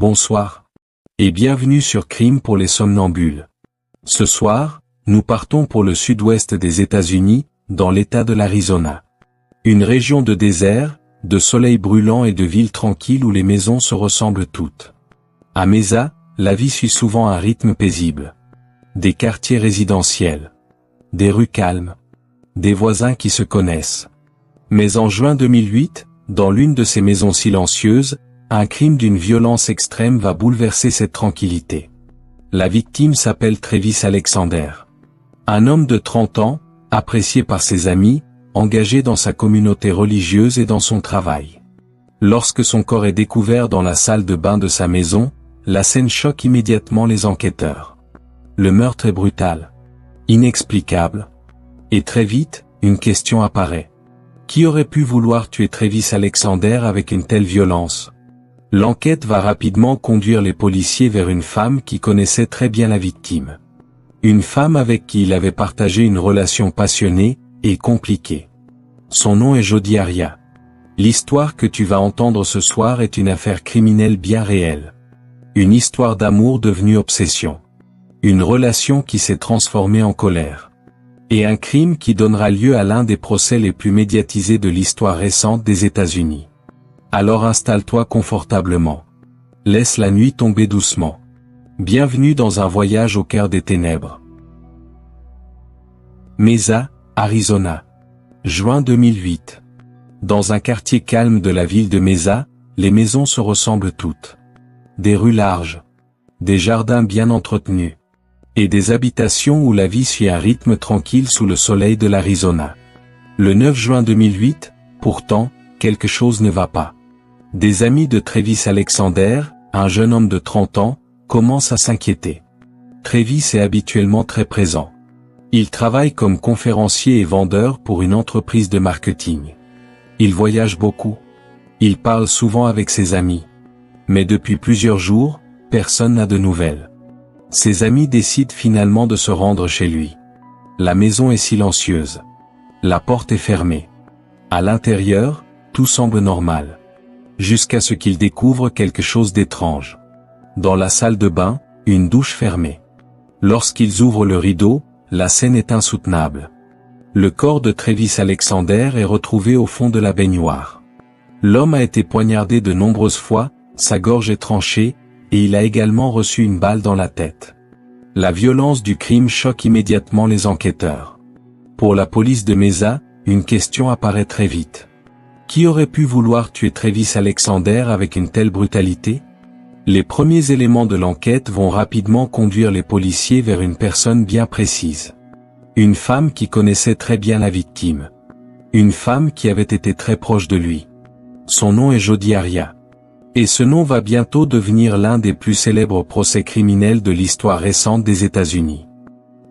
Bonsoir. Et bienvenue sur Crime pour les somnambules. Ce soir, nous partons pour le sud-ouest des États-Unis, dans l'État de l'Arizona. Une région de désert, de soleil brûlant et de villes tranquilles où les maisons se ressemblent toutes. À Mesa, la vie suit souvent un rythme paisible. Des quartiers résidentiels. Des rues calmes. Des voisins qui se connaissent. Mais en juin 2008, dans l'une de ces maisons silencieuses, un crime d'une violence extrême va bouleverser cette tranquillité. La victime s'appelle Travis Alexander. Un homme de 30 ans, apprécié par ses amis, engagé dans sa communauté religieuse et dans son travail. Lorsque son corps est découvert dans la salle de bain de sa maison, la scène choque immédiatement les enquêteurs. Le meurtre est brutal, inexplicable, et très vite, une question apparaît. Qui aurait pu vouloir tuer Travis Alexander avec une telle violence ? L'enquête va rapidement conduire les policiers vers une femme qui connaissait très bien la victime. Une femme avec qui il avait partagé une relation passionnée et compliquée. Son nom est Jodi Arias. L'histoire que tu vas entendre ce soir est une affaire criminelle bien réelle. Une histoire d'amour devenue obsession. Une relation qui s'est transformée en colère. Et un crime qui donnera lieu à l'un des procès les plus médiatisés de l'histoire récente des États-Unis. Alors installe-toi confortablement. Laisse la nuit tomber doucement. Bienvenue dans un voyage au cœur des ténèbres. Mesa, Arizona. Juin 2008. Dans un quartier calme de la ville de Mesa, les maisons se ressemblent toutes. Des rues larges. Des jardins bien entretenus. Et des habitations où la vie suit un rythme tranquille sous le soleil de l'Arizona. Le 9 juin 2008, pourtant, quelque chose ne va pas. Des amis de Travis Alexander, un jeune homme de 30 ans, commencent à s'inquiéter. Travis est habituellement très présent. Il travaille comme conférencier et vendeur pour une entreprise de marketing. Il voyage beaucoup. Il parle souvent avec ses amis. Mais depuis plusieurs jours, personne n'a de nouvelles. Ses amis décident finalement de se rendre chez lui. La maison est silencieuse. La porte est fermée. À l'intérieur, tout semble normal. Jusqu'à ce qu'ils découvrent quelque chose d'étrange. Dans la salle de bain, une douche fermée. Lorsqu'ils ouvrent le rideau, la scène est insoutenable. Le corps de Travis Alexander est retrouvé au fond de la baignoire. L'homme a été poignardé de nombreuses fois, sa gorge est tranchée, et il a également reçu une balle dans la tête. La violence du crime choque immédiatement les enquêteurs. Pour la police de Mesa, une question apparaît très vite. Qui aurait pu vouloir tuer Travis Alexander avec une telle brutalité ? Les premiers éléments de l'enquête vont rapidement conduire les policiers vers une personne bien précise. Une femme qui connaissait très bien la victime. Une femme qui avait été très proche de lui. Son nom est Jodi Arias. Et ce nom va bientôt devenir l'un des plus célèbres procès criminels de l'histoire récente des États-Unis.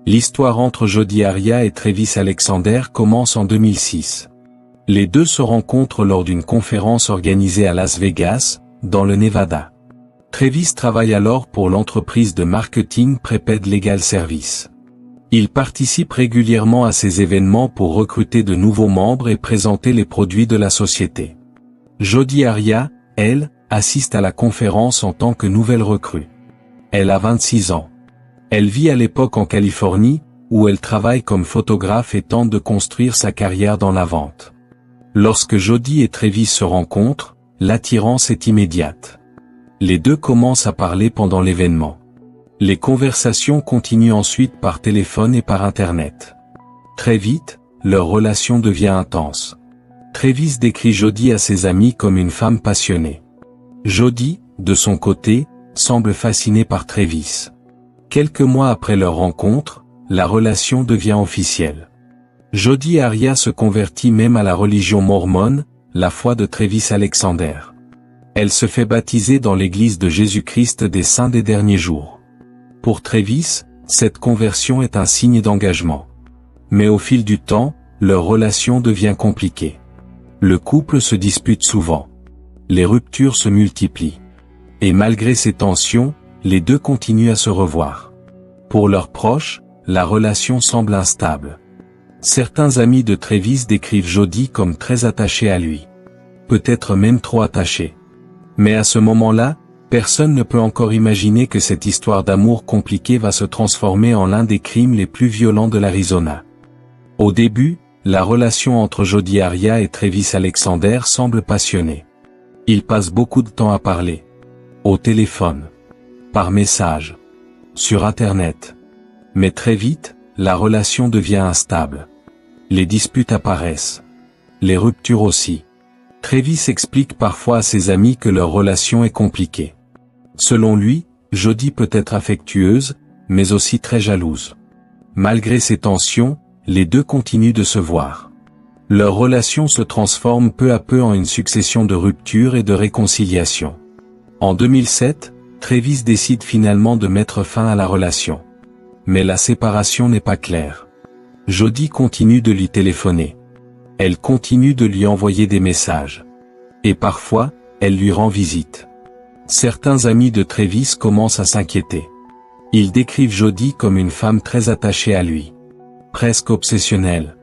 L'histoire entre Jodi Arias et Travis Alexander commence en 2006. Les deux se rencontrent lors d'une conférence organisée à Las Vegas, dans le Nevada. Travis travaille alors pour l'entreprise de marketing Prepaid Legal Services. Il participe régulièrement à ces événements pour recruter de nouveaux membres et présenter les produits de la société. Jodi Arias, elle, assiste à la conférence en tant que nouvelle recrue. Elle a 26 ans. Elle vit à l'époque en Californie, où elle travaille comme photographe et tente de construire sa carrière dans la vente. Lorsque Jodi et Travis se rencontrent, l'attirance est immédiate. Les deux commencent à parler pendant l'événement. Les conversations continuent ensuite par téléphone et par Internet. Très vite, leur relation devient intense. Travis décrit Jodi à ses amis comme une femme passionnée. Jodi, de son côté, semble fascinée par Travis. Quelques mois après leur rencontre, la relation devient officielle. Jodi Arias se convertit même à la religion mormone, la foi de Travis Alexander. Elle se fait baptiser dans l'église de Jésus-Christ des Saints des Derniers Jours. Pour Travis, cette conversion est un signe d'engagement. Mais au fil du temps, leur relation devient compliquée. Le couple se dispute souvent. Les ruptures se multiplient. Et malgré ces tensions, les deux continuent à se revoir. Pour leurs proches, la relation semble instable. Certains amis de Travis décrivent Jodi comme très attachée à lui. Peut-être même trop attachée. Mais à ce moment-là, Personne ne peut encore imaginer que cette histoire d'amour compliquée va se transformer en l'un des crimes les plus violents de l'Arizona. Au début, la relation entre Jodi Arias et Travis Alexander semble passionnée. Ils passent beaucoup de temps à parler. Au téléphone. Par message. Sur Internet. Mais très vite, la relation devient instable. Les disputes apparaissent. Les ruptures aussi. Travis explique parfois à ses amis que leur relation est compliquée. Selon lui, Jodi peut être affectueuse, mais aussi très jalouse. Malgré ces tensions, les deux continuent de se voir. Leur relation se transforme peu à peu en une succession de ruptures et de réconciliations. En 2007, Travis décide finalement de mettre fin à la relation. Mais la séparation n'est pas claire. Jodi continue de lui téléphoner. Elle continue de lui envoyer des messages. Et parfois, elle lui rend visite. Certains amis de Travis commencent à s'inquiéter. Ils décrivent Jodi comme une femme très attachée à lui. Presque obsessionnelle.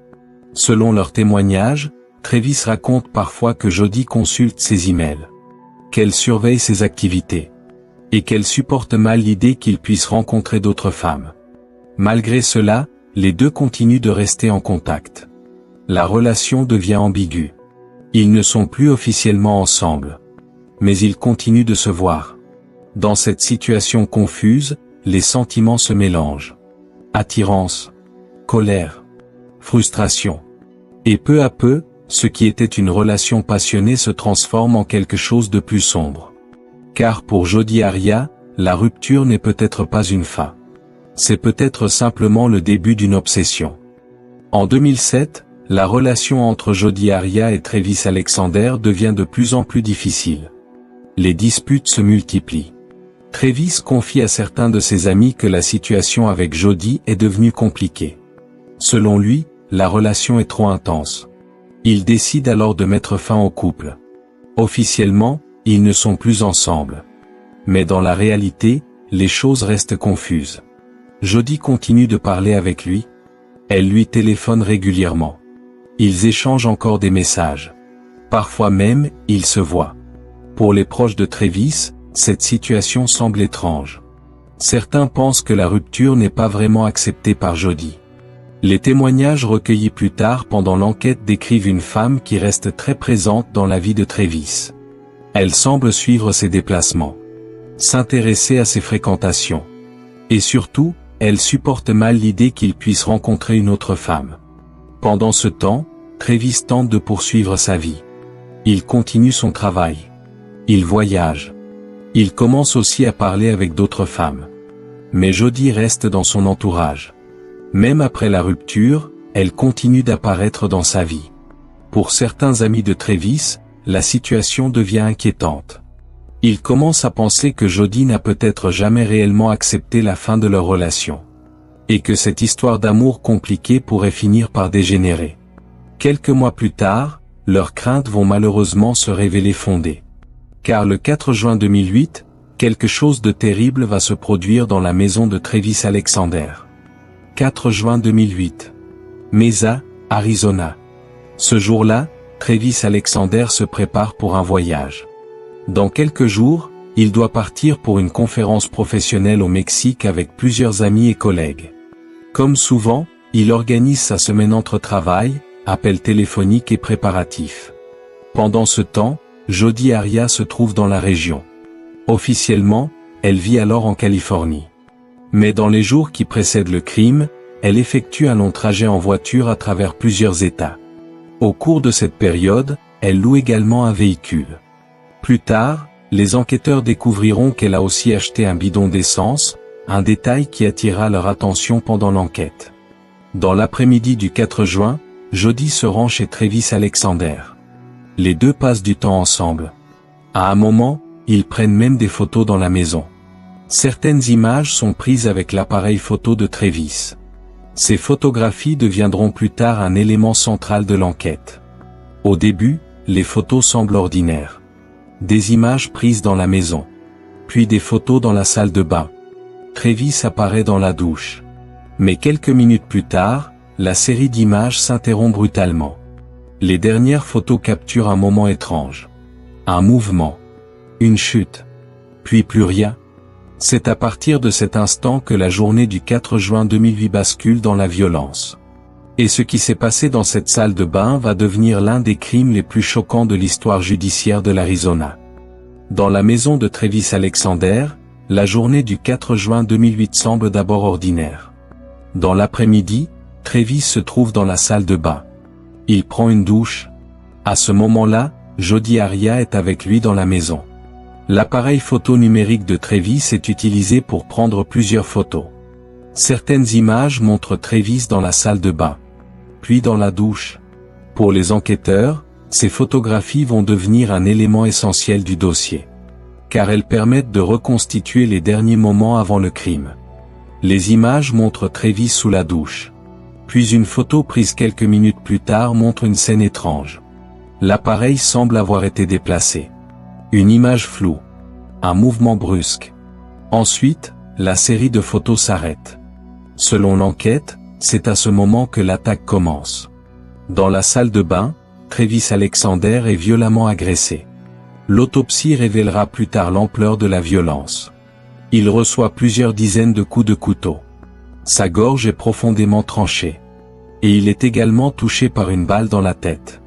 Selon leurs témoignages, Travis raconte parfois que Jodi consulte ses emails. Qu'elle surveille ses activités. Et qu'elle supporte mal l'idée qu'il puisse rencontrer d'autres femmes. Malgré cela, les deux continuent de rester en contact. La relation devient ambiguë. Ils ne sont plus officiellement ensemble. Mais ils continuent de se voir. Dans cette situation confuse, les sentiments se mélangent. Attirance, colère, frustration. Et peu à peu, ce qui était une relation passionnée se transforme en quelque chose de plus sombre. Car pour Jodi Arias, la rupture n'est peut-être pas une fin. C'est peut-être simplement le début d'une obsession. En 2007, la relation entre Jodi Arias et Travis Alexander devient de plus en plus difficile. Les disputes se multiplient. Travis confie à certains de ses amis que la situation avec Jodi est devenue compliquée. Selon lui, la relation est trop intense. Il décide alors de mettre fin au couple. Officiellement, ils ne sont plus ensemble. Mais dans la réalité, les choses restent confuses. Jodi continue de parler avec lui. Elle lui téléphone régulièrement. Ils échangent encore des messages. Parfois même, ils se voient. Pour les proches de Travis, cette situation semble étrange. Certains pensent que la rupture n'est pas vraiment acceptée par Jodi. Les témoignages recueillis plus tard pendant l'enquête décrivent une femme qui reste très présente dans la vie de Travis. Elle semble suivre ses déplacements, s'intéresser à ses fréquentations. Et surtout, elle supporte mal l'idée qu'il puisse rencontrer une autre femme. Pendant ce temps, Travis tente de poursuivre sa vie. Il continue son travail. Il voyage. Il commence aussi à parler avec d'autres femmes. Mais Jodi reste dans son entourage. Même après la rupture, elle continue d'apparaître dans sa vie. Pour certains amis de Travis, la situation devient inquiétante. Ils commencent à penser que Jodi n'a peut-être jamais réellement accepté la fin de leur relation. Et que cette histoire d'amour compliquée pourrait finir par dégénérer. Quelques mois plus tard, leurs craintes vont malheureusement se révéler fondées. Car le 4 juin 2008, quelque chose de terrible va se produire dans la maison de Travis Alexander. 4 juin 2008. Mesa, Arizona. Ce jour-là, Travis Alexander se prépare pour un voyage. Dans quelques jours, il doit partir pour une conférence professionnelle au Mexique avec plusieurs amis et collègues. Comme souvent, il organise sa semaine entre travail, appels téléphoniques et préparatifs. Pendant ce temps, Jodi Arias se trouve dans la région. Officiellement, elle vit alors en Californie. Mais dans les jours qui précèdent le crime, elle effectue un long trajet en voiture à travers plusieurs États. Au cours de cette période, elle loue également un véhicule. Plus tard, les enquêteurs découvriront qu'elle a aussi acheté un bidon d'essence, un détail qui attira leur attention pendant l'enquête. Dans l'après-midi du 4 juin, Jodi se rend chez Travis Alexander. Les deux passent du temps ensemble. À un moment, ils prennent même des photos dans la maison. Certaines images sont prises avec l'appareil photo de Travis. Ces photographies deviendront plus tard un élément central de l'enquête. Au début, les photos semblent ordinaires. Des images prises dans la maison. Puis des photos dans la salle de bain. Travis apparaît dans la douche. Mais quelques minutes plus tard, la série d'images s'interrompt brutalement. Les dernières photos capturent un moment étrange. Un mouvement. Une chute. puis plus rien. C'est à partir de cet instant que la journée du 4 juin 2008 bascule dans la violence. Et ce qui s'est passé dans cette salle de bain va devenir l'un des crimes les plus choquants de l'histoire judiciaire de l'Arizona. Dans la maison de Travis Alexander, la journée du 4 juin 2008 semble d'abord ordinaire. Dans l'après-midi, Travis se trouve dans la salle de bain. Il prend une douche. À ce moment-là, Jodi Arias est avec lui dans la maison. L'appareil photo numérique de Travis est utilisé pour prendre plusieurs photos. Certaines images montrent Travis dans la salle de bain, puis dans la douche. Pour les enquêteurs, ces photographies vont devenir un élément essentiel du dossier, car elles permettent de reconstituer les derniers moments avant le crime. Les images montrent Travis sous la douche. Puis une photo prise quelques minutes plus tard montre une scène étrange. L'appareil semble avoir été déplacé. Une image floue. Un mouvement brusque. Ensuite, la série de photos s'arrête. Selon l'enquête, c'est à ce moment que l'attaque commence. Dans la salle de bain, Travis Alexander est violemment agressé. L'autopsie révélera plus tard l'ampleur de la violence. Il reçoit plusieurs dizaines de coups de couteau. Sa gorge est profondément tranchée. Et il est également touché par une balle dans la tête.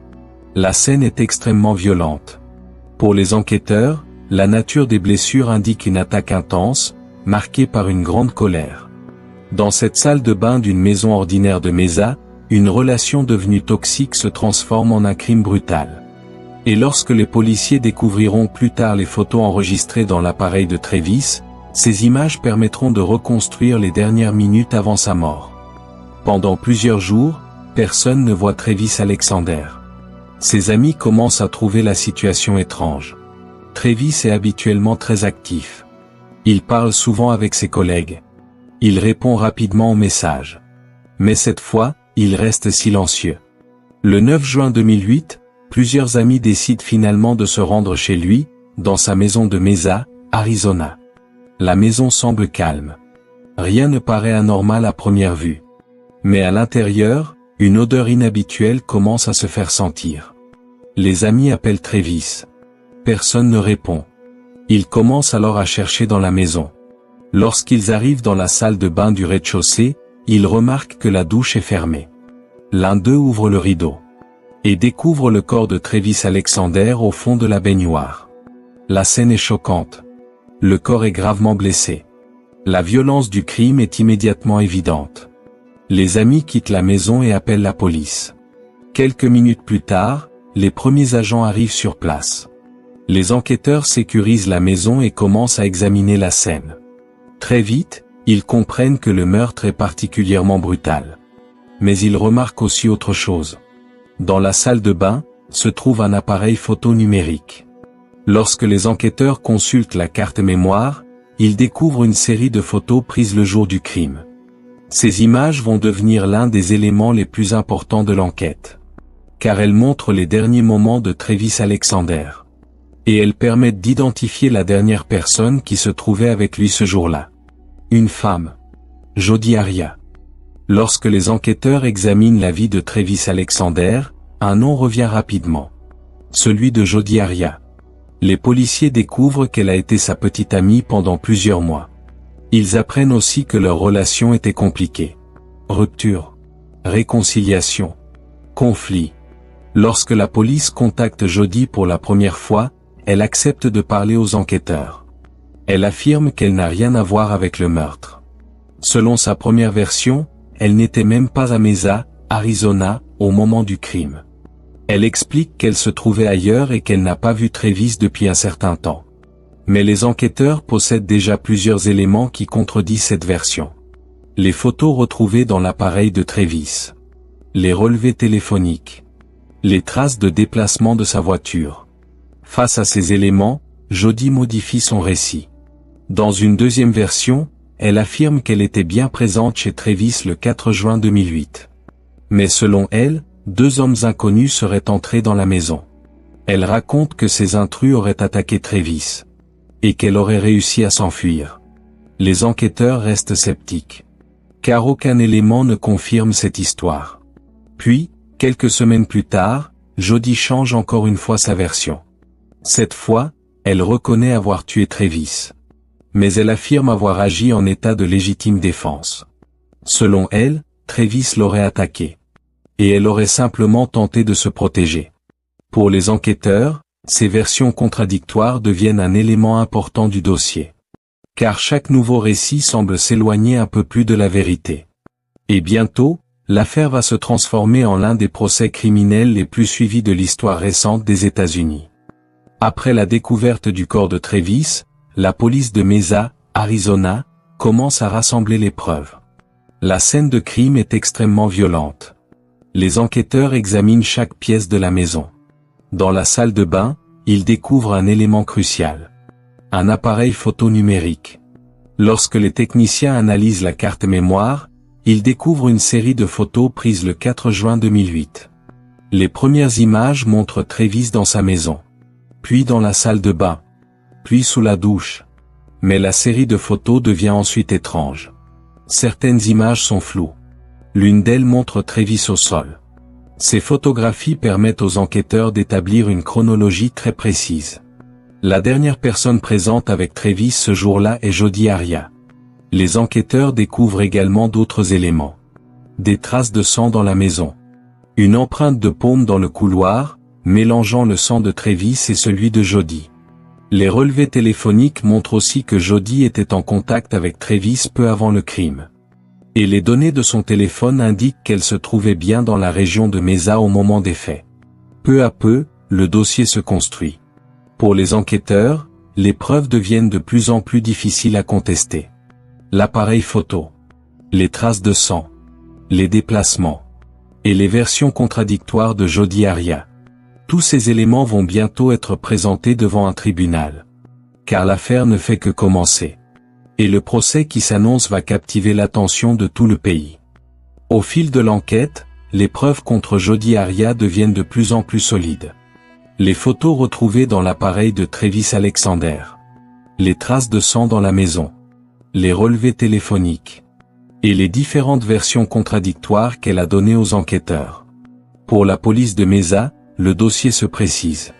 La scène est extrêmement violente. Pour les enquêteurs, la nature des blessures indique une attaque intense, marquée par une grande colère. Dans cette salle de bain d'une maison ordinaire de Mesa, une relation devenue toxique se transforme en un crime brutal. Et lorsque les policiers découvriront plus tard les photos enregistrées dans l'appareil de Travis, ces images permettront de reconstruire les dernières minutes avant sa mort. Pendant plusieurs jours, personne ne voit Travis Alexander. Ses amis commencent à trouver la situation étrange. Travis est habituellement très actif. Il parle souvent avec ses collègues. Il répond rapidement aux messages. Mais cette fois, il reste silencieux. Le 9 juin 2008, plusieurs amis décident finalement de se rendre chez lui, dans sa maison de Mesa, Arizona. La maison semble calme. Rien ne paraît anormal à première vue. Mais à l'intérieur, une odeur inhabituelle commence à se faire sentir. Les amis appellent Travis. Personne ne répond. Ils commencent alors à chercher dans la maison. Lorsqu'ils arrivent dans la salle de bain du rez-de-chaussée, ils remarquent que la douche est fermée. L'un d'eux ouvre le rideau et découvre le corps de Travis Alexander au fond de la baignoire. La scène est choquante. Le corps est gravement blessé. La violence du crime est immédiatement évidente. Les amis quittent la maison et appellent la police. Quelques minutes plus tard, les premiers agents arrivent sur place. Les enquêteurs sécurisent la maison et commencent à examiner la scène. Très vite, ils comprennent que le meurtre est particulièrement brutal. Mais ils remarquent aussi autre chose. Dans la salle de bain, se trouve un appareil photo numérique. Lorsque les enquêteurs consultent la carte mémoire, ils découvrent une série de photos prises le jour du crime. Ces images vont devenir l'un des éléments les plus importants de l'enquête. Car elles montrent les derniers moments de Travis Alexander. Et elles permettent d'identifier la dernière personne qui se trouvait avec lui ce jour-là. Une femme. Jodi Arias. Lorsque les enquêteurs examinent la vie de Travis Alexander, un nom revient rapidement. Celui de Jodi Arias. Les policiers découvrent qu'elle a été sa petite amie pendant plusieurs mois. Ils apprennent aussi que leur relation était compliquée. Rupture. Réconciliation. Conflit. Lorsque la police contacte Jodi pour la première fois, elle accepte de parler aux enquêteurs. Elle affirme qu'elle n'a rien à voir avec le meurtre. Selon sa première version, elle n'était même pas à Mesa, Arizona, au moment du crime. Elle explique qu'elle se trouvait ailleurs et qu'elle n'a pas vu Travis depuis un certain temps. Mais les enquêteurs possèdent déjà plusieurs éléments qui contredisent cette version. Les photos retrouvées dans l'appareil de Travis. Les relevés téléphoniques. Les traces de déplacement de sa voiture. Face à ces éléments, Jodi modifie son récit. Dans une deuxième version, elle affirme qu'elle était bien présente chez Travis le 4 juin 2008. Mais selon elle, 2 hommes inconnus seraient entrés dans la maison. Elle raconte que ces intrus auraient attaqué Travis. Et qu'elle aurait réussi à s'enfuir. Les enquêteurs restent sceptiques. Car aucun élément ne confirme cette histoire. Puis, quelques semaines plus tard, Jodi change encore une fois sa version. Cette fois, Elle reconnaît avoir tué Travis. Mais elle affirme avoir agi en état de légitime défense. Selon elle, Travis l'aurait attaqué. Et elle aurait simplement tenté de se protéger. Pour les enquêteurs, ces versions contradictoires deviennent un élément important du dossier. Car chaque nouveau récit semble s'éloigner un peu plus de la vérité. Et bientôt, l'affaire va se transformer en l'un des procès criminels les plus suivis de l'histoire récente des États-Unis. Après la découverte du corps de Travis, la police de Mesa, Arizona, commence à rassembler les preuves. La scène de crime est extrêmement violente. Les enquêteurs examinent chaque pièce de la maison. Dans la salle de bain, ils découvrent un élément crucial. Un appareil photo numérique. Lorsque les techniciens analysent la carte mémoire, ils découvrent une série de photos prises le 4 juin 2008. Les premières images montrent Travis dans sa maison. Puis dans la salle de bain. Puis sous la douche. Mais la série de photos devient ensuite étrange. Certaines images sont floues. L'une d'elles montre Travis au sol. Ces photographies permettent aux enquêteurs d'établir une chronologie très précise. La dernière personne présente avec Travis ce jour-là est Jodi Arias. Les enquêteurs découvrent également d'autres éléments. Des traces de sang dans la maison. Une empreinte de paume dans le couloir, mélangeant le sang de Travis et celui de Jodi. Les relevés téléphoniques montrent aussi que Jodi était en contact avec Travis peu avant le crime. Et les données de son téléphone indiquent qu'elle se trouvait bien dans la région de Mesa au moment des faits. Peu à peu, le dossier se construit. Pour les enquêteurs, les preuves deviennent de plus en plus difficiles à contester. L'appareil photo, les traces de sang, les déplacements, et les versions contradictoires de Jodi Arias. Tous ces éléments vont bientôt être présentés devant un tribunal. Car l'affaire ne fait que commencer. Et le procès qui s'annonce va captiver l'attention de tout le pays. Au fil de l'enquête, les preuves contre Jodi Arias deviennent de plus en plus solides. Les photos retrouvées dans l'appareil de Travis Alexander. Les traces de sang dans la maison. Les relevés téléphoniques. Et les différentes versions contradictoires qu'elle a données aux enquêteurs. Pour la police de Mesa, le dossier se précise.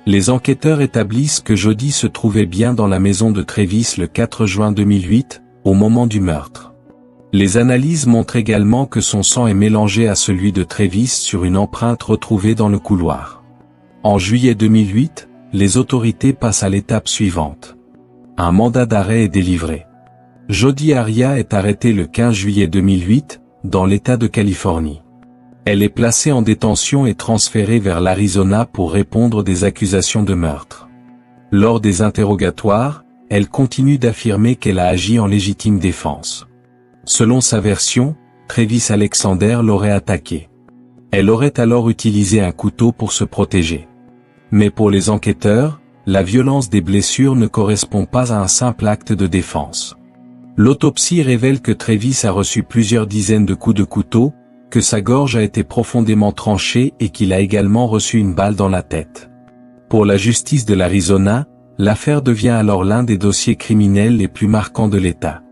Les enquêteurs établissent que Jodi se trouvait bien dans la maison de Travis le 4 juin 2008, au moment du meurtre. Les analyses montrent également que son sang est mélangé à celui de Travis sur une empreinte retrouvée dans le couloir. En juillet 2008, les autorités passent à l'étape suivante. Un mandat d'arrêt est délivré. Jodi Arias est arrêtée le 15 juillet 2008, dans l'État de Californie. Elle est placée en détention et transférée vers l'Arizona pour répondre des accusations de meurtre. Lors des interrogatoires, elle continue d'affirmer qu'elle a agi en légitime défense. Selon sa version, Travis Alexander l'aurait attaquée. Elle aurait alors utilisé un couteau pour se protéger. Mais pour les enquêteurs, la violence des blessures ne correspond pas à un simple acte de défense. L'autopsie révèle que Travis a reçu plusieurs dizaines de coups de couteau, que sa gorge a été profondément tranchée et qu'il a également reçu une balle dans la tête. Pour la justice de l'Arizona, l'affaire devient alors l'un des dossiers criminels les plus marquants de l'État.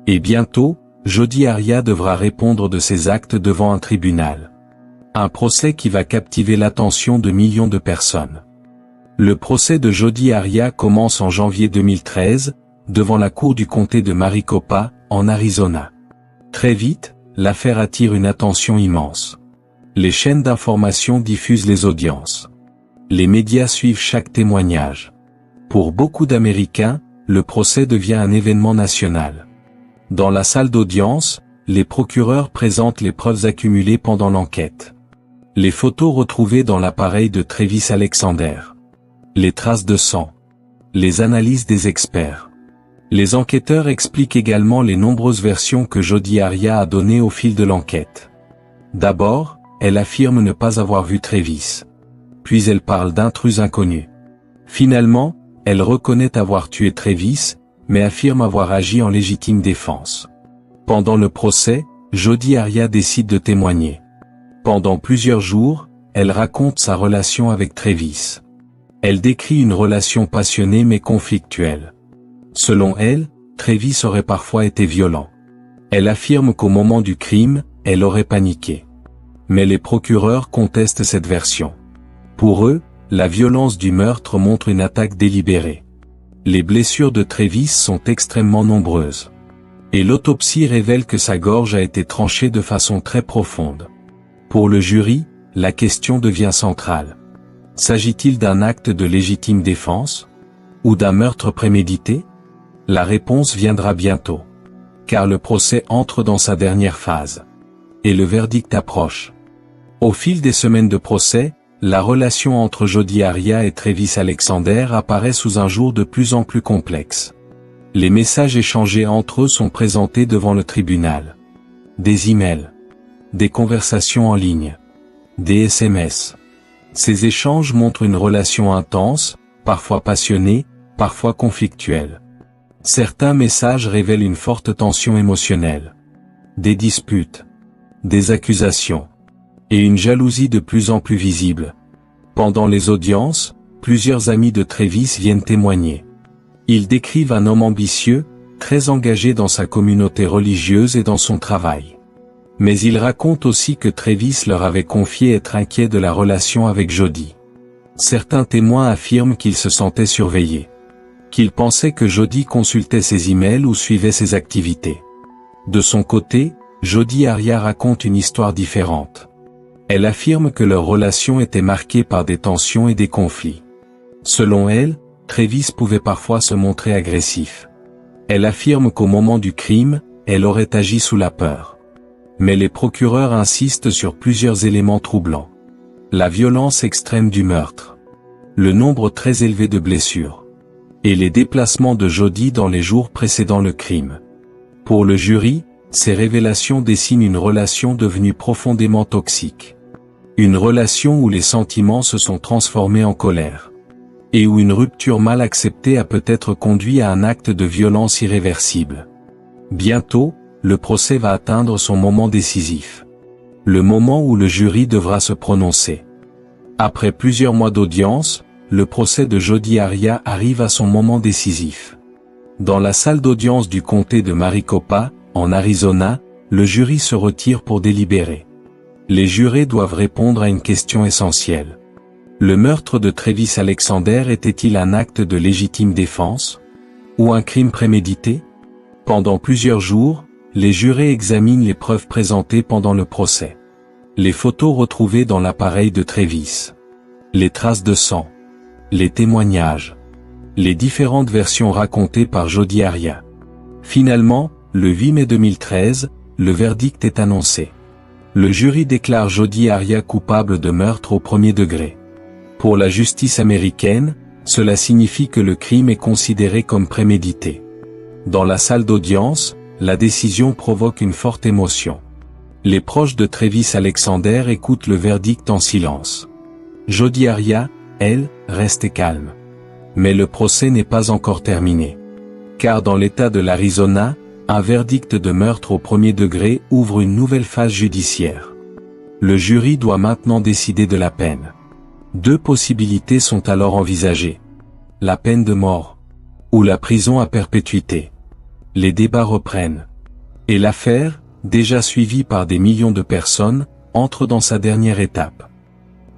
Et bientôt, Jodi Arias devra répondre de ses actes devant un tribunal. Un procès qui va captiver l'attention de millions de personnes. Le procès de Jodi Arias commence en janvier 2013, devant la cour du comté de Maricopa, en Arizona. Très vite, l'affaire attire une attention immense. Les chaînes d'information diffusent les audiences. Les médias suivent chaque témoignage. Pour beaucoup d'Américains, le procès devient un événement national. Dans la salle d'audience, les procureurs présentent les preuves accumulées pendant l'enquête. Les photos retrouvées dans l'appareil de Travis Alexander. Les traces de sang. Les analyses des experts. Les enquêteurs expliquent également les nombreuses versions que Jodi Arias a données au fil de l'enquête. D'abord, elle affirme ne pas avoir vu Travis. Puis elle parle d'intrus inconnus. Finalement, elle reconnaît avoir tué Travis, mais affirme avoir agi en légitime défense. Pendant le procès, Jodi Arias décide de témoigner. Pendant plusieurs jours, elle raconte sa relation avec Travis. Elle décrit une relation passionnée mais conflictuelle. Selon elle, Travis aurait parfois été violent. Elle affirme qu'au moment du crime, elle aurait paniqué. Mais les procureurs contestent cette version. Pour eux, la violence du meurtre montre une attaque délibérée. Les blessures de Travis sont extrêmement nombreuses. Et l'autopsie révèle que sa gorge a été tranchée de façon très profonde. Pour le jury, la question devient centrale. S'agit-il d'un acte de légitime défense? Ou d'un meurtre prémédité? La réponse viendra bientôt. Car le procès entre dans sa dernière phase. Et le verdict approche. Au fil des semaines de procès, la relation entre Jodi Arias et Travis Alexander apparaît sous un jour de plus en plus complexe. Les messages échangés entre eux sont présentés devant le tribunal. Des emails. Des conversations en ligne. Des SMS. Ces échanges montrent une relation intense, parfois passionnée, parfois conflictuelle. Certains messages révèlent une forte tension émotionnelle. Des disputes. Des accusations. Et une jalousie de plus en plus visible. Pendant les audiences, plusieurs amis de Travis viennent témoigner. Ils décrivent un homme ambitieux, très engagé dans sa communauté religieuse et dans son travail. Mais ils racontent aussi que Travis leur avait confié être inquiet de la relation avec Jodi. Certains témoins affirment qu'ils se sentaient surveillés. Qu'ils pensaient que Jodi consultait ses emails ou suivait ses activités. De son côté, Jodi Arias raconte une histoire différente. Elle affirme que leur relation était marquée par des tensions et des conflits. Selon elle, Travis pouvait parfois se montrer agressif. Elle affirme qu'au moment du crime, elle aurait agi sous la peur. Mais les procureurs insistent sur plusieurs éléments troublants. La violence extrême du meurtre. Le nombre très élevé de blessures. Et les déplacements de Jodi dans les jours précédant le crime. Pour le jury, ces révélations dessinent une relation devenue profondément toxique. Une relation où les sentiments se sont transformés en colère. Et où une rupture mal acceptée a peut-être conduit à un acte de violence irréversible. Bientôt, le procès va atteindre son moment décisif. Le moment où le jury devra se prononcer. Après plusieurs mois d'audience, le procès de Jodi Arias arrive à son moment décisif. Dans la salle d'audience du comté de Maricopa, en Arizona, le jury se retire pour délibérer. Les jurés doivent répondre à une question essentielle. Le meurtre de Travis Alexander était-il un acte de légitime défense? Ou un crime prémédité? Pendant plusieurs jours, les jurés examinent les preuves présentées pendant le procès. Les photos retrouvées dans l'appareil de Travis. Les traces de sang. Les témoignages. Les différentes versions racontées par Jodi Arias. Finalement, le 8 mai 2013, le verdict est annoncé. Le jury déclare Jodi Arias coupable de meurtre au premier degré. Pour la justice américaine, cela signifie que le crime est considéré comme prémédité. Dans la salle d'audience, la décision provoque une forte émotion. Les proches de Travis Alexander écoutent le verdict en silence. Jodi Arias, elle, reste calme. Mais le procès n'est pas encore terminé. Car dans l'État de l'Arizona, un verdict de meurtre au premier degré ouvre une nouvelle phase judiciaire. Le jury doit maintenant décider de la peine. Deux possibilités sont alors envisagées. La peine de mort. Ou la prison à perpétuité. Les débats reprennent. Et l'affaire, déjà suivie par des millions de personnes, entre dans sa dernière étape.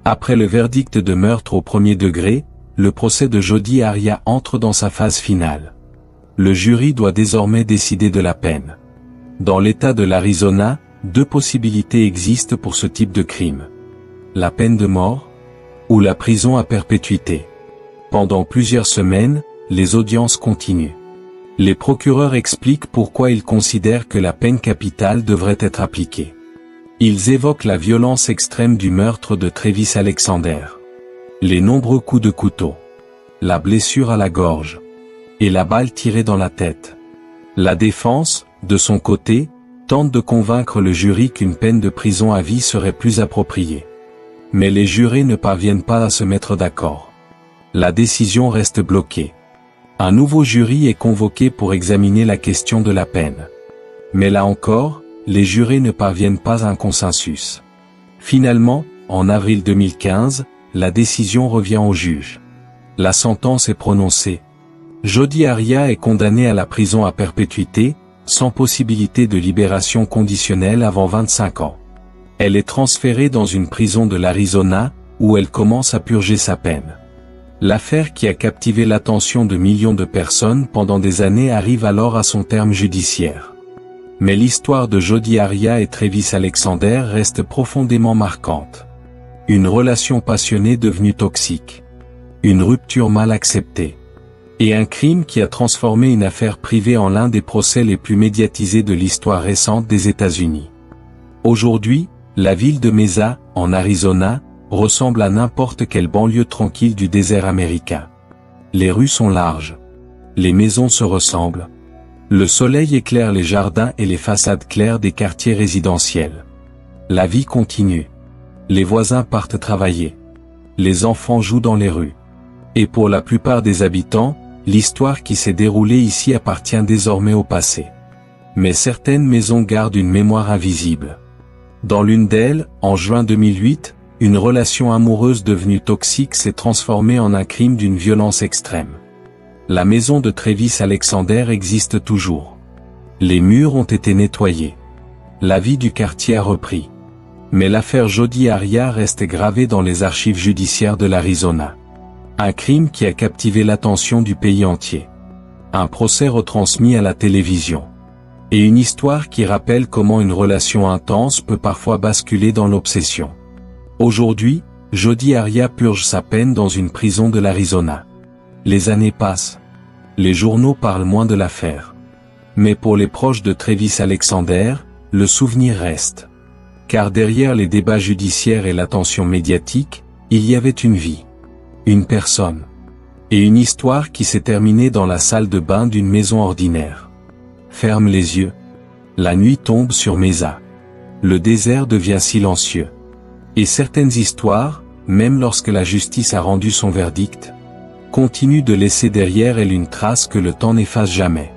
Après le verdict de meurtre au premier degré, le procès de Jodi Arias entre dans sa phase finale. Le jury doit désormais décider de la peine. Dans l'État de l'Arizona, deux possibilités existent pour ce type de crime. La peine de mort, ou la prison à perpétuité. Pendant plusieurs semaines, les audiences continuent. Les procureurs expliquent pourquoi ils considèrent que la peine capitale devrait être appliquée. Ils évoquent la violence extrême du meurtre de Travis Alexander. Les nombreux coups de couteau. La blessure à la gorge. Et la balle tirée dans la tête. La défense, de son côté, tente de convaincre le jury qu'une peine de prison à vie serait plus appropriée. Mais les jurés ne parviennent pas à se mettre d'accord. La décision reste bloquée. Un nouveau jury est convoqué pour examiner la question de la peine. Mais là encore, les jurés ne parviennent pas à un consensus. Finalement, en avril 2015, la décision revient au juge. La sentence est prononcée. Jodi Arias est condamnée à la prison à perpétuité, sans possibilité de libération conditionnelle avant 25 ans. Elle est transférée dans une prison de l'Arizona, où elle commence à purger sa peine. L'affaire qui a captivé l'attention de millions de personnes pendant des années arrive alors à son terme judiciaire. Mais l'histoire de Jodi Arias et Travis Alexander reste profondément marquante. Une relation passionnée devenue toxique. Une rupture mal acceptée. Et un crime qui a transformé une affaire privée en l'un des procès les plus médiatisés de l'histoire récente des États-Unis. Aujourd'hui, la ville de Mesa, en Arizona, ressemble à n'importe quelle banlieue tranquille du désert américain. Les rues sont larges. Les maisons se ressemblent. Le soleil éclaire les jardins et les façades claires des quartiers résidentiels. La vie continue. Les voisins partent travailler. Les enfants jouent dans les rues. Et pour la plupart des habitants, l'histoire qui s'est déroulée ici appartient désormais au passé. Mais certaines maisons gardent une mémoire invisible. Dans l'une d'elles, en juin 2008, une relation amoureuse devenue toxique s'est transformée en un crime d'une violence extrême. La maison de Travis Alexander existe toujours. Les murs ont été nettoyés. La vie du quartier a repris. Mais l'affaire Jodi Arias reste gravée dans les archives judiciaires de l'Arizona. Un crime qui a captivé l'attention du pays entier. Un procès retransmis à la télévision. Et une histoire qui rappelle comment une relation intense peut parfois basculer dans l'obsession. Aujourd'hui, Jodi Arias purge sa peine dans une prison de l'Arizona. Les années passent. Les journaux parlent moins de l'affaire. Mais pour les proches de Travis Alexander, le souvenir reste. Car derrière les débats judiciaires et l'attention médiatique, il y avait une vie. Une personne. Et une histoire qui s'est terminée dans la salle de bain d'une maison ordinaire. Ferme les yeux. La nuit tombe sur Mesa. Le désert devient silencieux. Et certaines histoires, même lorsque la justice a rendu son verdict, continuent de laisser derrière elles une trace que le temps n'efface jamais.